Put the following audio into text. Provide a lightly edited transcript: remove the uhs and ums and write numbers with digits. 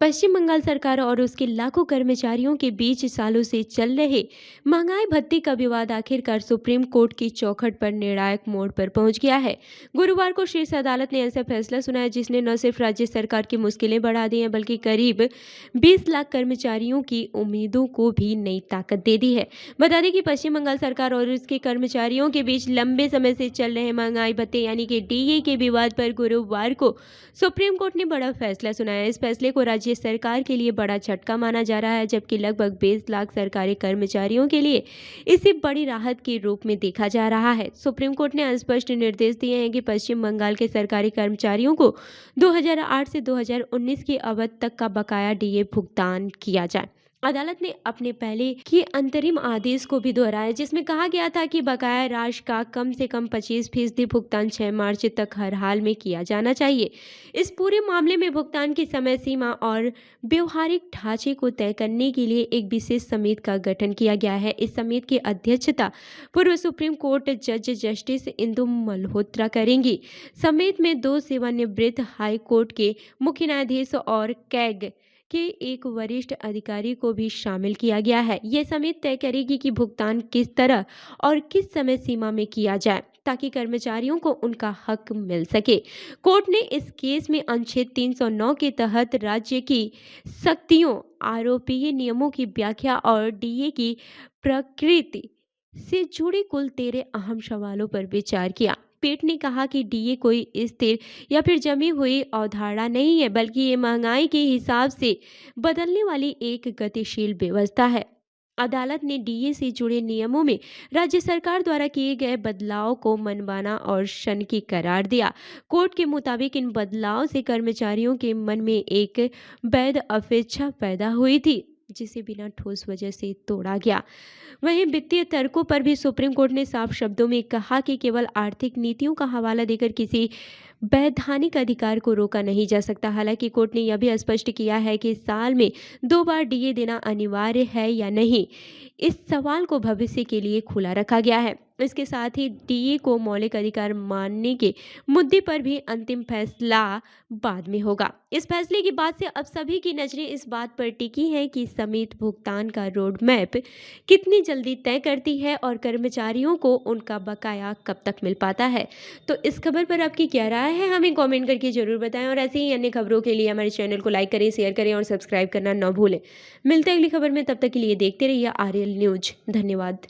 पश्चिम बंगाल सरकार और उसके लाखों कर्मचारियों के बीच सालों से चल रहे महंगाई भत्ते का विवाद आखिरकार सुप्रीम कोर्ट की चौखट पर निर्णायक मोड़ पर पहुंच गया है। गुरुवार को शीर्ष अदालत ने ऐसा फैसला सुनाया जिसने न सिर्फ राज्य सरकार की मुश्किलें बढ़ा दी हैं बल्कि करीब 20 लाख कर्मचारियों की उम्मीदों को भी नई ताकत दे दी है। बता दें कि पश्चिम बंगाल सरकार और उसके कर्मचारियों के बीच लंबे समय से चल रहे महंगाई भत्ते यानी कि डीए के विवाद पर गुरुवार को सुप्रीम कोर्ट ने बड़ा फैसला सुनाया। इस फैसले को राज्य सरकार के लिए बड़ा झटका माना जा रहा है, जबकि लगभग 20 लाख सरकारी कर्मचारियों के लिए इसे बड़ी राहत के रूप में देखा जा रहा है। सुप्रीम कोर्ट ने स्पष्ट निर्देश दिए हैं कि पश्चिम बंगाल के सरकारी कर्मचारियों को 2008 से 2019 की अवधि तक का बकाया डीए भुगतान किया जाए। अदालत ने अपने पहले के अंतरिम आदेश को भी दोहराया जिसमें कहा गया था कि बकाया राशि का कम से कम 25% भुगतान 6 मार्च तक हर हाल में किया जाना चाहिए। इस पूरे मामले में भुगतान की समय सीमा और व्यवहारिक ढांचे को तय करने के लिए एक विशेष समिति का गठन किया गया है। इस समिति की अध्यक्षता पूर्व सुप्रीम कोर्ट जज जस्टिस इंदु मल्होत्रा करेंगी। समिति में 2 सेवानिवृत्त हाई कोर्ट के मुख्य न्यायाधीश और कैग के एक वरिष्ठ अधिकारी को भी शामिल किया गया है। यह समिति तय करेगी कि भुगतान किस तरह और किस समय सीमा में किया जाए ताकि कर्मचारियों को उनका हक मिल सके। कोर्ट ने इस केस में अनुच्छेद 309 के तहत राज्य की शक्तियों, आरोपीय नियमों की व्याख्या और डीए की प्रकृति से जुड़े कुल 13 अहम सवालों पर विचार किया। पीठ ने कहा कि डीए कोई स्थिर या फिर जमी हुई अवधारणा नहीं है, बल्कि ये महंगाई के हिसाब से बदलने वाली एक गतिशील व्यवस्था है। अदालत ने डीए से जुड़े नियमों में राज्य सरकार द्वारा किए गए बदलाव को मनमाना और शनकी करार दिया। कोर्ट के मुताबिक इन बदलाव से कर्मचारियों के मन में एक वैध अपेक्षा पैदा हुई थी जिसे बिना ठोस वजह से तोड़ा गया। वहीं वित्तीय तर्कों पर भी सुप्रीम कोर्ट ने साफ शब्दों में कहा कि केवल आर्थिक नीतियों का हवाला देकर किसी वैधानिक अधिकार को रोका नहीं जा सकता। हालांकि कोर्ट ने यह भी स्पष्ट किया है कि साल में 2 बार डीए देना अनिवार्य है या नहीं, इस सवाल को भविष्य के लिए खुला रखा गया है। इसके साथ ही डीए को मौलिक अधिकार मानने के मुद्दे पर भी अंतिम फैसला बाद में होगा। इस फैसले के बाद से अब सभी की नजरें इस बात पर टिकी हैं कि समिति भुगतान का रोड मैप कितनी जल्दी तय करती है और कर्मचारियों को उनका बकाया कब तक मिल पाता है। तो इस खबर पर आपकी क्या राय है, हमें कमेंट करके जरूर बताएं और ऐसे ही अन्य खबरों के लिए हमारे चैनल को लाइक करें, शेयर करें और सब्सक्राइब करना न भूलें। मिलते हैं अगली खबर में, तब तक के लिए देखते रहिए आरएल न्यूज। धन्यवाद।